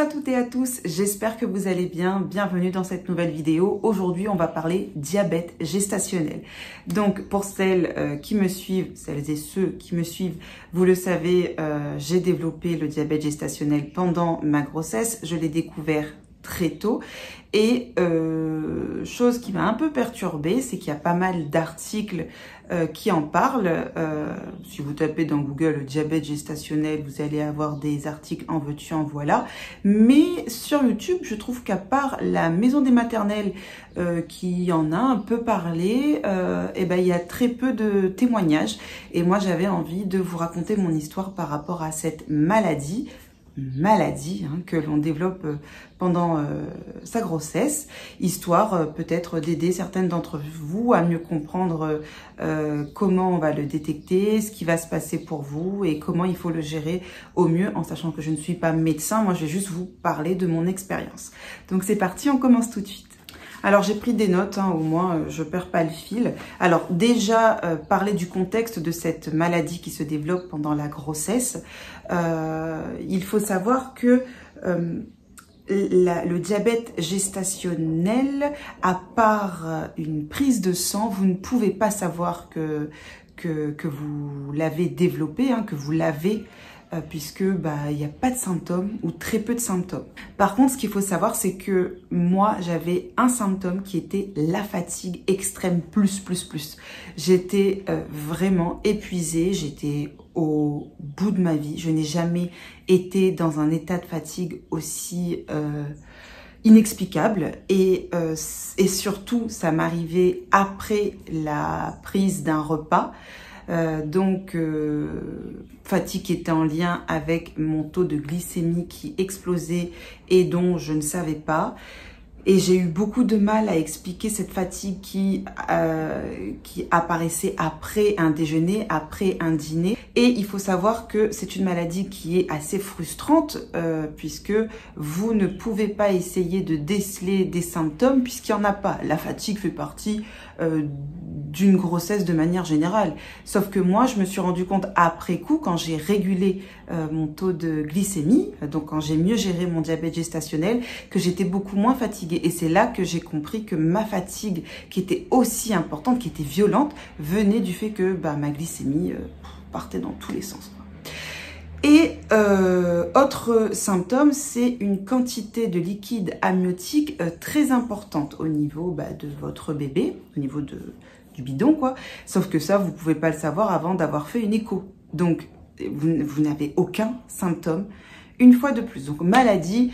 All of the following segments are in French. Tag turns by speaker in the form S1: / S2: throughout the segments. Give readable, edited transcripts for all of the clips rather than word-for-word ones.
S1: à toutes et à tous, j'espère que vous allez bien. Bienvenue dans cette nouvelle vidéo. Aujourd'hui, on va parler diabète gestationnel. Donc, pour celles qui me suivent, celles et ceux qui me suivent, vous le savez, j'ai développé le diabète gestationnel pendant ma grossesse. Je l'ai découvert très tôt et chose qui m'a un peu perturbée, c'est qu'il y a pas mal d'articles qui en parlent. Si vous tapez dans Google diabète gestationnel, vous allez avoir des articles en veux-tu en voilà. Mais sur YouTube, je trouve qu'à part la maison des maternelles qui en a un peu parlé, et ben il y a très peu de témoignages. Et moi, j'avais envie de vous raconter mon histoire par rapport à cette maladie que l'on développe pendant sa grossesse, histoire peut-être d'aider certaines d'entre vous à mieux comprendre comment on va le détecter, ce qui va se passer pour vous et comment il faut le gérer au mieux, en sachant que je ne suis pas médecin. Moi, je vais juste vous parler de mon expérience. Donc c'est parti, on commence tout de suite. Alors j'ai pris des notes, au moins je perds pas le fil. Alors déjà, parler du contexte de cette maladie qui se développe pendant la grossesse. Il faut savoir que le diabète gestationnel, à part une prise de sang, vous ne pouvez pas savoir que vous l'avez développé, que vous l'avez, puisque il n'y a pas de symptômes ou très peu de symptômes. Par contre, ce qu'il faut savoir, c'est que moi, j'avais un symptôme qui était la fatigue extrême plus. J'étais vraiment épuisée, j'étais au bout de ma vie. Je n'ai jamais été dans un état de fatigue aussi inexplicable et surtout, ça m'arrivait après la prise d'un repas. Fatigue qui était en lien avec mon taux de glycémie qui explosait et dont je ne savais pas. Et j'ai eu beaucoup de mal à expliquer cette fatigue qui apparaissait après un déjeuner, après un dîner. Et il faut savoir que c'est une maladie qui est assez frustrante puisque vous ne pouvez pas essayer de déceler des symptômes puisqu'il n'y en a pas. La fatigue fait partie d'une grossesse de manière générale. Sauf que moi, je me suis rendu compte après coup, quand j'ai régulé mon taux de glycémie, donc quand j'ai mieux géré mon diabète gestationnel, que j'étais beaucoup moins fatiguée. Et c'est là que j'ai compris que ma fatigue, qui était aussi importante, qui était violente, venait du fait que ma glycémie partait dans tous les sens. Et autre symptôme, c'est une quantité de liquide amniotique très importante au niveau de votre bébé, au niveau du bidon, quoi. Sauf que ça, vous pouvez pas le savoir avant d'avoir fait une écho. Donc, vous n'avez aucun symptôme une fois de plus. Donc, maladie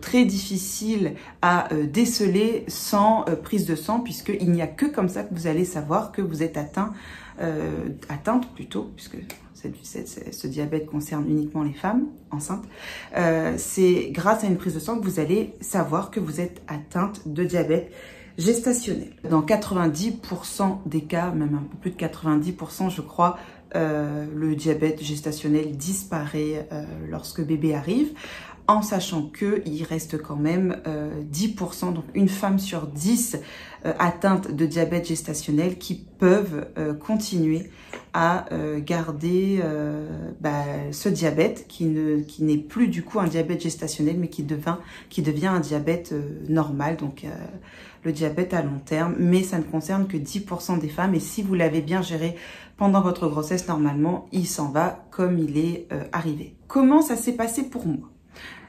S1: très difficile à déceler sans prise de sang, puisqu'il n'y a que comme ça que vous allez savoir que vous êtes atteinte plutôt, puisque ce diabète concerne uniquement les femmes enceintes. C'est grâce à une prise de sang que vous allez savoir que vous êtes atteinte de diabète gestationnel. Dans 90% des cas, même un peu plus de 90%, je crois, le diabète gestationnel disparaît lorsque bébé arrive, en sachant qu'il reste quand même 10%, donc une femme sur 10 atteintes de diabète gestationnel qui peuvent continuer à garder ce diabète qui n'est plus du coup un diabète gestationnel, mais qui devient un diabète normal, donc le diabète à long terme, mais ça ne concerne que 10% des femmes. Et si vous l'avez bien géré pendant votre grossesse, normalement, il s'en va comme il est arrivé. Comment ça s'est passé pour moi?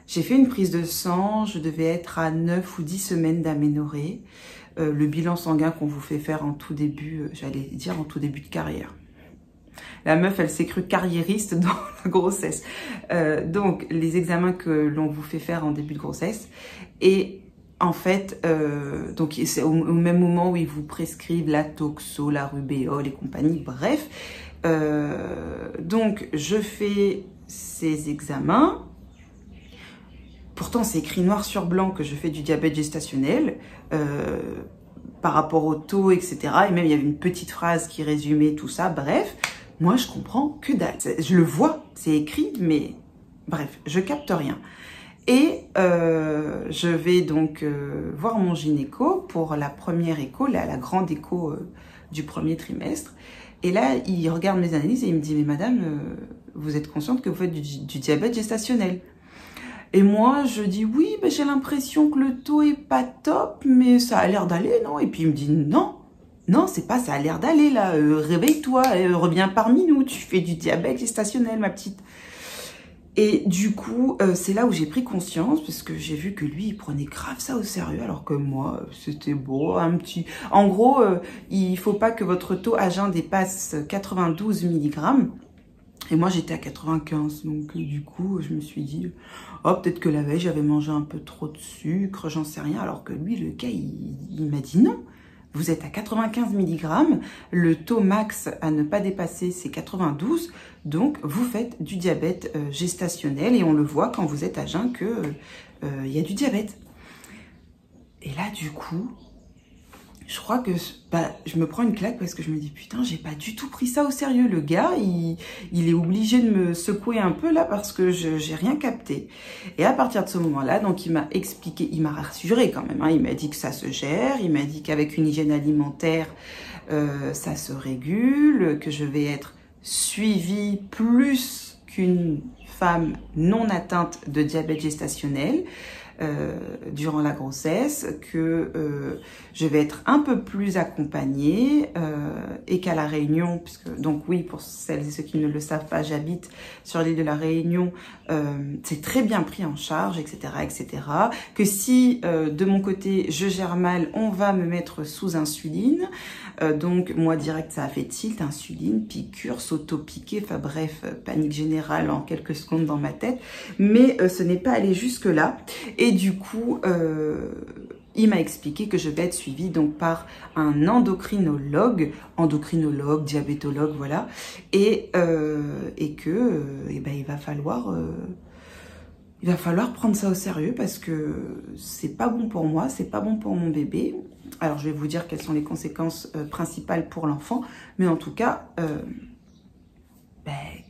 S1: J'ai fait une prise de sang, je devais être à 9 ou 10 semaines d'aménorrhée. Le bilan sanguin qu'on vous fait faire en tout début, j'allais dire en tout début de carrière. La meuf, elle s'est crue carriériste dans la grossesse. Donc, les examens que l'on vous fait faire en début de grossesse. Et en fait, donc c'est au même moment où ils vous prescrivent la toxo, la rubéole et compagnie, bref. Donc, je fais ces examens. Pourtant, c'est écrit noir sur blanc que je fais du diabète gestationnel par rapport au taux, etc. Et même, il y avait une petite phrase qui résumait tout ça. Bref, moi, je comprends que dalle. Je le vois, c'est écrit, mais bref, je capte rien. Et je vais donc voir mon gynéco pour la première écho, la grande écho du premier trimestre. Et là, il regarde mes analyses et il me dit « Mais madame, vous êtes consciente que vous faites du diabète gestationnel ?» Et moi, je dis oui, ben, j'ai l'impression que le taux est pas top, mais ça a l'air d'aller, non? Et puis il me dit non, non, c'est pas ça a l'air d'aller là. Réveille-toi, reviens parmi nous. Tu fais du diabète gestationnel, ma petite. Et du coup, c'est là où j'ai pris conscience, parce que j'ai vu que lui, il prenait grave ça au sérieux, alors que moi, c'était beau, un petit... En gros, il faut pas que votre taux à jeun dépasse 92 mg. Et moi, j'étais à 95, donc du coup, je me suis dit, oh, peut-être que la veille, j'avais mangé un peu trop de sucre, j'en sais rien, alors que lui, le gars, il m'a dit non. Vous êtes à 95 mg, le taux max à ne pas dépasser, c'est 92, donc vous faites du diabète gestationnel et on le voit quand vous êtes à jeun que y a du diabète. Et là, du coup, je crois que je me prends une claque parce que je me dis putain, j'ai pas du tout pris ça au sérieux. Le gars, il est obligé de me secouer un peu là parce que j'ai rien capté. Et à partir de ce moment-là, donc il m'a expliqué, il m'a rassuré quand même. Hein, il m'a dit que ça se gère, il m'a dit qu'avec une hygiène alimentaire, ça se régule, que je vais être suivie plus qu'une femme non atteinte de diabète gestationnel. Durant la grossesse, que je vais être un peu plus accompagnée et qu'à La Réunion, puisque donc oui, pour celles et ceux qui ne le savent pas, j'habite sur l'île de La Réunion, c'est très bien pris en charge, etc., etc. Que si de mon côté je gère mal, on va me mettre sous insuline. Donc moi direct ça a fait tilt, insuline, piqûre, s'auto-piquer, enfin bref, panique générale en quelques secondes dans ma tête, mais ce n'est pas allé jusque là. Et du coup, il m'a expliqué que je vais être suivie donc par un endocrinologue, diabétologue, voilà, et que il va falloir prendre ça au sérieux parce que c'est pas bon pour moi, c'est pas bon pour mon bébé. Alors je vais vous dire quelles sont les conséquences principales pour l'enfant, mais en tout cas,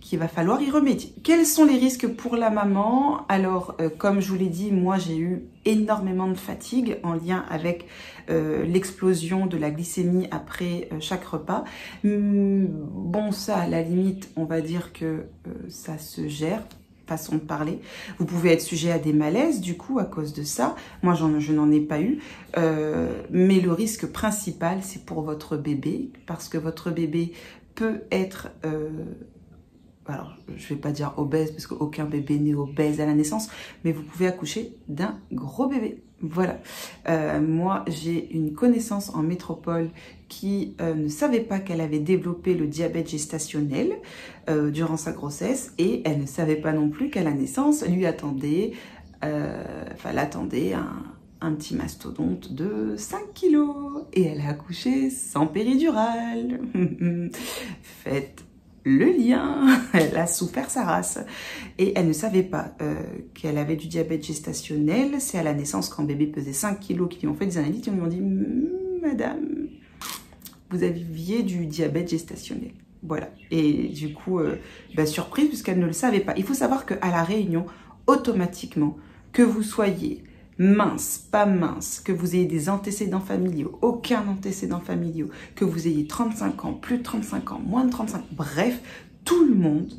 S1: qu'il va falloir y remédier. Quels sont les risques pour la maman? Alors, comme je vous l'ai dit, moi j'ai eu énormément de fatigue en lien avec l'explosion de la glycémie après chaque repas. Bon, ça, à la limite, on va dire que ça se gère, façon de parler. Vous pouvez être sujet à des malaises, du coup, à cause de ça. Moi, je n'en ai pas eu. Mais le risque principal, c'est pour votre bébé, parce que votre bébé peut être... alors, je vais pas dire obèse parce qu'aucun bébé n'est obèse à la naissance, mais vous pouvez accoucher d'un gros bébé. Voilà. Moi, j'ai une connaissance en métropole qui ne savait pas qu'elle avait développé le diabète gestationnel durant sa grossesse et elle ne savait pas non plus qu'à la naissance, l'attendait un petit mastodonte de 5 kilos et elle a accouché sans péridurale. Faites le lien, elle a souffert sa race et elle ne savait pas qu'elle avait du diabète gestationnel. C'est à la naissance quand bébé pesait 5 kilos qu'ils lui ont fait des analyses et ils lui ont dit madame, vous aviez du diabète gestationnel. Voilà. Et du coup, surprise puisqu'elle ne le savait pas. Il faut savoir qu'à La Réunion, automatiquement, que vous soyez mince, pas mince, que vous ayez des antécédents familiaux, aucun antécédent familiaux, que vous ayez 35 ans, plus de 35 ans, moins de 35 ans, bref, tout le monde,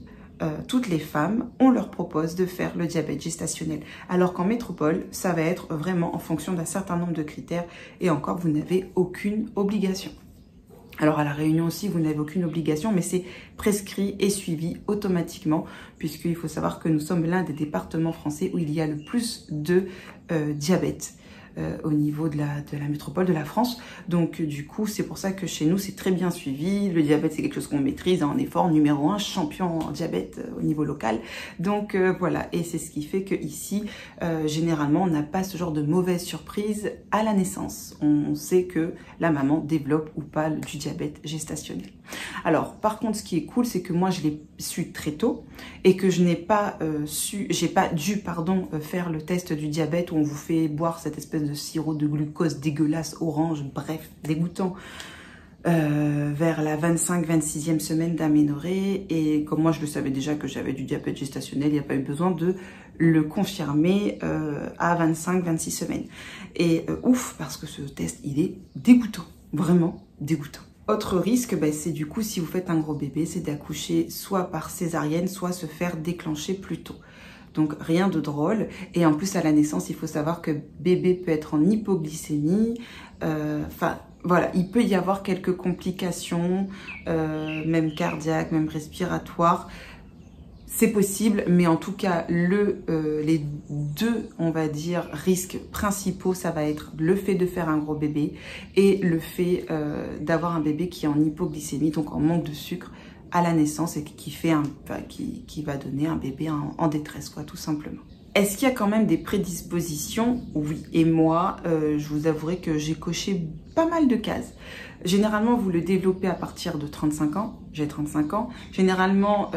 S1: toutes les femmes, on leur propose de faire le diabète gestationnel. Alors qu'en métropole, ça va être vraiment en fonction d'un certain nombre de critères et encore, vous n'avez aucune obligation. Alors à La Réunion aussi, vous n'avez aucune obligation, mais c'est prescrit et suivi automatiquement, puisqu'il faut savoir que nous sommes l'un des départements français où il y a le plus de diabète au niveau de la métropole de la France. Donc du coup, c'est pour ça que chez nous, c'est très bien suivi. Le diabète, c'est quelque chose qu'on maîtrise en effort numéro 1, champion en diabète au niveau local. Donc voilà, et c'est ce qui fait que ici, généralement, on n'a pas ce genre de mauvaise surprise à la naissance. On sait que la maman développe ou pas du diabète gestationnel. Alors, par contre, ce qui est cool, c'est que moi, je l'ai su très tôt et que je n'ai pas dû faire le test du diabète où on vous fait boire cette espèce de sirop de glucose dégueulasse, orange, bref, dégoûtant, vers la 25-26e semaine d'aménorrhée. Et comme moi, je le savais déjà que j'avais du diabète gestationnel, il n'y a pas eu besoin de le confirmer à 25-26 semaines. Et ouf, parce que ce test, il est dégoûtant, vraiment dégoûtant. Autre risque, c'est du coup, si vous faites un gros bébé, c'est d'accoucher soit par césarienne, soit se faire déclencher plus tôt. Donc rien de drôle. Et en plus à la naissance, il faut savoir que bébé peut être en hypoglycémie. Enfin voilà, il peut y avoir quelques complications, même cardiaques, même respiratoires. C'est possible, mais en tout cas, les deux, on va dire, risques principaux, ça va être le fait de faire un gros bébé et le fait d'avoir un bébé qui est en hypoglycémie, donc en manque de sucre à la naissance et qui va donner un bébé en détresse, quoi, tout simplement. Est-ce qu'il y a quand même des prédispositions? Oui. Et moi, je vous avouerai que j'ai coché pas mal de cases. Généralement, vous le développez à partir de 35 ans. J'ai 35 ans. Généralement,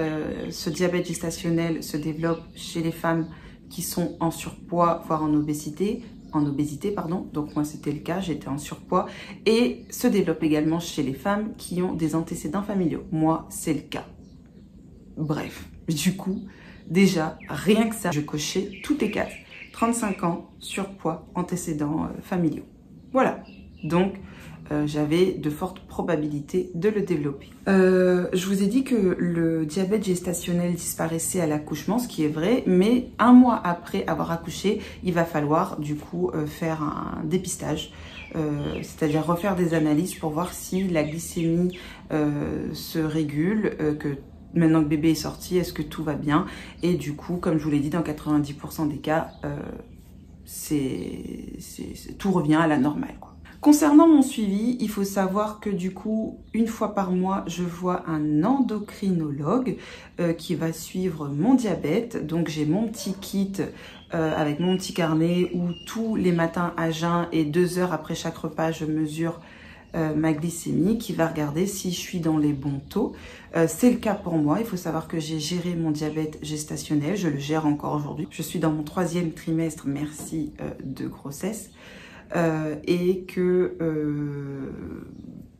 S1: ce diabète gestationnel se développe chez les femmes qui sont en surpoids, voire en obésité. Pardon. Donc moi, c'était le cas. J'étais en surpoids. Et se développe également chez les femmes qui ont des antécédents familiaux. Moi, c'est le cas. Bref, du coup... Déjà, rien que ça, je cochais toutes les cases. 35 ans, surpoids, antécédents familiaux. Voilà. Donc, j'avais de fortes probabilités de le développer. Je vous ai dit que le diabète gestationnel disparaissait à l'accouchement, ce qui est vrai, mais un mois après avoir accouché, il va falloir du coup faire un dépistage, c'est-à-dire refaire des analyses pour voir si la glycémie se régule, maintenant que bébé est sorti, est-ce que tout va bien? Et du coup, comme je vous l'ai dit, dans 90% des cas, tout revient à la normale, quoi. Concernant mon suivi, il faut savoir que du coup, une fois par mois, je vois un endocrinologue qui va suivre mon diabète. Donc j'ai mon petit kit avec mon petit carnet où tous les matins à jeun et 2 heures après chaque repas, je mesure ma glycémie, qui va regarder si je suis dans les bons taux. C'est le cas pour moi. Il faut savoir que j'ai géré mon diabète gestationnel. Je le gère encore aujourd'hui. Je suis dans mon 3e trimestre, merci, de grossesse. Et que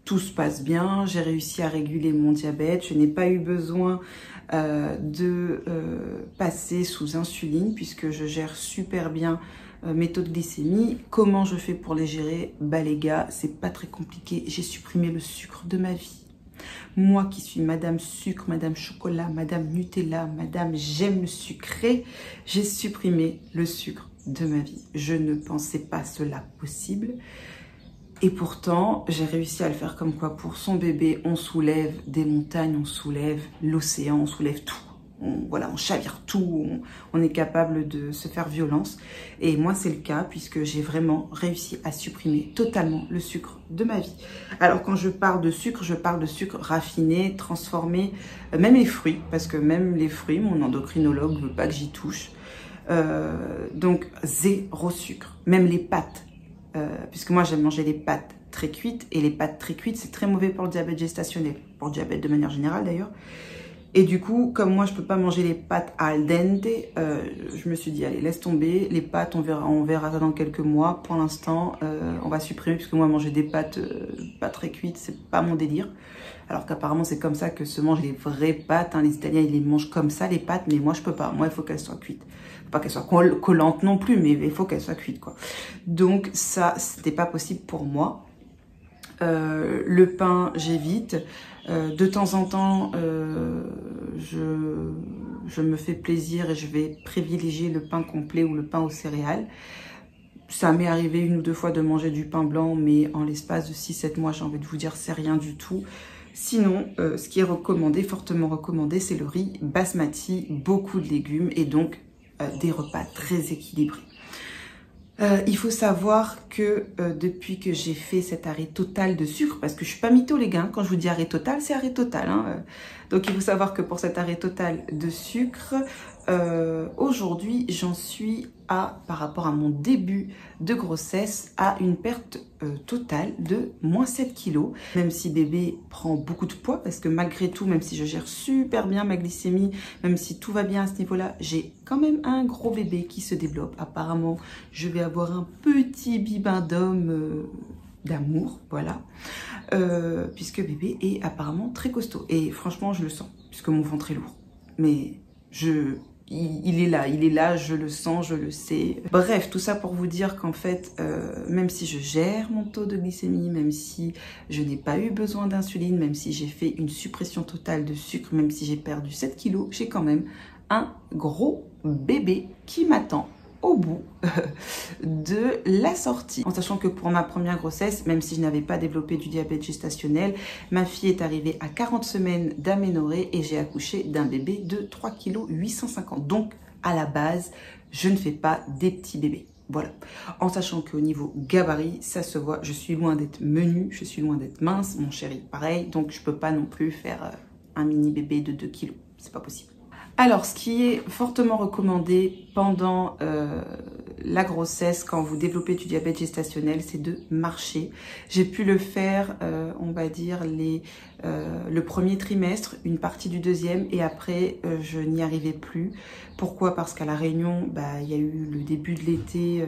S1: tout se passe bien. J'ai réussi à réguler mon diabète. Je n'ai pas eu besoin de passer sous insuline puisque je gère super bien mes taux de glycémie. Comment je fais pour les gérer? Bah les gars, c'est pas très compliqué. J'ai supprimé le sucre de ma vie. Moi qui suis madame sucre, madame chocolat, madame Nutella, madame j'aime le sucré, j'ai supprimé le sucre de ma vie. Je ne pensais pas cela possible. Et pourtant, j'ai réussi à le faire comme quoi pour son bébé, on soulève des montagnes, on soulève l'océan, on soulève tout. On chavire tout, on est capable de se faire violence. Et moi, c'est le cas puisque j'ai vraiment réussi à supprimer totalement le sucre de ma vie. Alors, quand je parle de sucre raffiné, transformé, même les fruits, parce que même les fruits, mon endocrinologue ne veut pas que j'y touche. Donc, 0 sucre. Même les pâtes, puisque moi, j'aime manger les pâtes très cuites. Et les pâtes très cuites, c'est très mauvais pour le diabète gestationnel, pour le diabète de manière générale d'ailleurs. Et du coup, comme moi, je peux pas manger les pâtes al dente, je me suis dit, allez, laisse tomber. Les pâtes, on verra ça dans quelques mois. Pour l'instant, on va supprimer, puisque moi, manger des pâtes pas très cuites, c'est pas mon délire. Alors qu'apparemment, c'est comme ça que se mangent les vraies pâtes. Hein. Les Italiens, ils les mangent comme ça, les pâtes, mais moi, je peux pas. Moi, il faut qu'elles soient cuites. Faut pas qu'elles soient collantes non plus, mais il faut qu'elles soient cuites, quoi. Donc, ça, c'était pas possible pour moi. Le pain, j'évite. De temps en temps, je me fais plaisir et je vais privilégier le pain complet ou le pain aux céréales. Ça m'est arrivé 1 ou 2 fois de manger du pain blanc, mais en l'espace de 6-7 mois, j'ai envie de vous dire, c'est rien du tout. Sinon, ce qui est recommandé, fortement recommandé, c'est le riz basmati, beaucoup de légumes et donc des repas très équilibrés. Il faut savoir que depuis que j'ai fait cet arrêt total de sucre, parce que je suis pas mytho les gars, quand je vous dis arrêt total, c'est arrêt total. Hein, donc il faut savoir que pour cet arrêt total de sucre, aujourd'hui j'en suis par rapport à mon début de grossesse, à une perte totale de moins 7 kilos. Même si bébé prend beaucoup de poids, parce que malgré tout, même si je gère super bien ma glycémie, même si tout va bien à ce niveau-là, j'ai quand même un gros bébé qui se développe. Apparemment, je vais avoir un petit bibendum d'amour, voilà. Puisque bébé est apparemment très costaud. Et franchement, je le sens, puisque mon ventre est lourd. Mais il est là, je le sens, je le sais. Bref, tout ça pour vous dire qu'en fait, même si je gère mon taux de glycémie, même si je n'ai pas eu besoin d'insuline, même si j'ai fait une suppression totale de sucre, même si j'ai perdu 7 kilos, j'ai quand même un gros bébé qui m'attend au bout de la sortie. En sachant que pour ma première grossesse, même si je n'avais pas développé du diabète gestationnel, ma fille est arrivée à 40 semaines d'aménorrhée et j'ai accouché d'un bébé de 3,850 kg. Donc, à la base, je ne fais pas des petits bébés. Voilà. En sachant qu'au niveau gabarit, ça se voit, je suis loin d'être menue, je suis loin d'être mince, mon chéri pareil, donc je peux pas non plus faire un mini bébé de 2 kg. C'est pas possible. Alors, ce qui est fortement recommandé pendant la grossesse, quand vous développez du diabète gestationnel, c'est de marcher. J'ai pu le faire, on va dire, le premier trimestre, une partie du deuxième, et après, je n'y arrivais plus. Pourquoi? Parce qu'à La Réunion, il y a eu le début de l'été,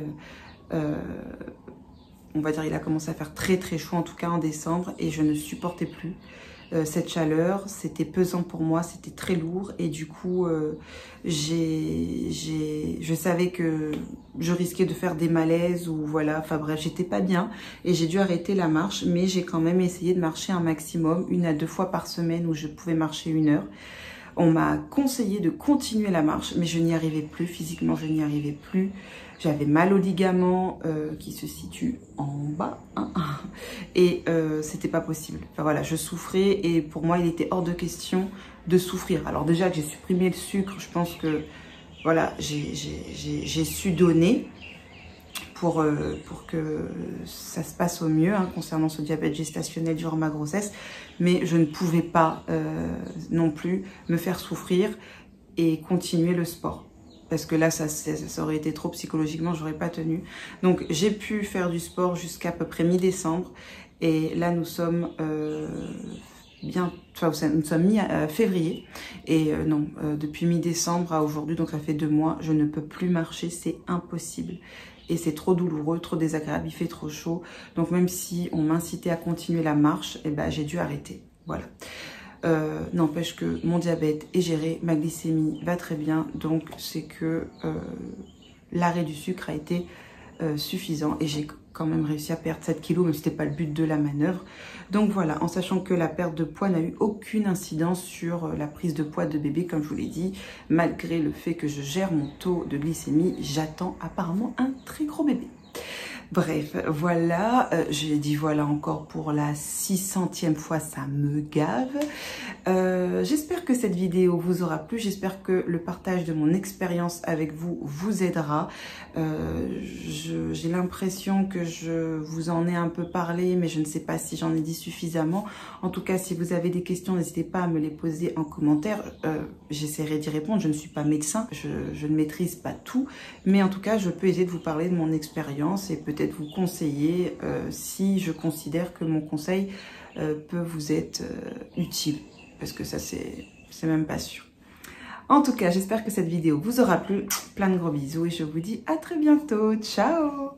S1: on va dire, il a commencé à faire très très chaud, en tout cas en décembre, et je ne supportais plus cette chaleur. C'était pesant pour moi, c'était très lourd, et du coup je savais que je risquais de faire des malaises, ou voilà, enfin bref, j'étais pas bien et j'ai dû arrêter la marche, mais j'ai quand même essayé de marcher un maximum, 1 à 2 fois par semaine où je pouvais marcher 1 heure. On m'a conseillé de continuer la marche, mais je n'y arrivais plus, physiquement je n'y arrivais plus. J'avais mal aux ligaments qui se situent en bas, hein, et c'était pas possible. Enfin voilà, je souffrais et pour moi il était hors de question de souffrir. Alors déjà que j'ai supprimé le sucre, je pense que voilà, j'ai su donner pour que ça se passe au mieux concernant ce diabète gestationnel durant ma grossesse, mais je ne pouvais pas non plus me faire souffrir et continuer le sport. Parce que là, ça aurait été trop psychologiquement, j'aurais pas tenu. Donc, j'ai pu faire du sport jusqu'à peu près mi-décembre. Et là, nous sommes nous sommes mi-février. Et non, depuis mi-décembre à aujourd'hui, donc ça fait 2 mois, je ne peux plus marcher, c'est impossible. Et c'est trop douloureux, trop désagréable, il fait trop chaud. Donc, même si on m'incitait à continuer la marche, j'ai dû arrêter. Voilà. N'empêche que mon diabète est géré, ma glycémie va très bien, donc c'est que l'arrêt du sucre a été suffisant et j'ai quand même réussi à perdre 7 kg, même si ce n'était pas le but de la manœuvre. Donc voilà, en sachant que la perte de poids n'a eu aucune incidence sur la prise de poids de bébé, comme je vous l'ai dit, malgré le fait que je gère mon taux de glycémie, j'attends apparemment un très gros bébé. Bref, voilà, j'ai dit voilà encore pour la 600e fois, ça me gave. J'espère que cette vidéo vous aura plu, j'espère que le partage de mon expérience avec vous vous aidera. J'ai l'impression que je vous en ai un peu parlé, mais je ne sais pas si j'en ai dit suffisamment. En tout cas, si vous avez des questions, n'hésitez pas à me les poser en commentaire. J'essaierai d'y répondre, je ne suis pas médecin, je ne maîtrise pas tout, mais en tout cas, je peux essayer de vous parler de mon expérience et peut-être vous conseiller si je considère que mon conseil peut vous être utile, parce que ça c'est même pas sûr. En tout cas, j'espère que cette vidéo vous aura plu. Plein de gros bisous et je vous dis à très bientôt. Ciao!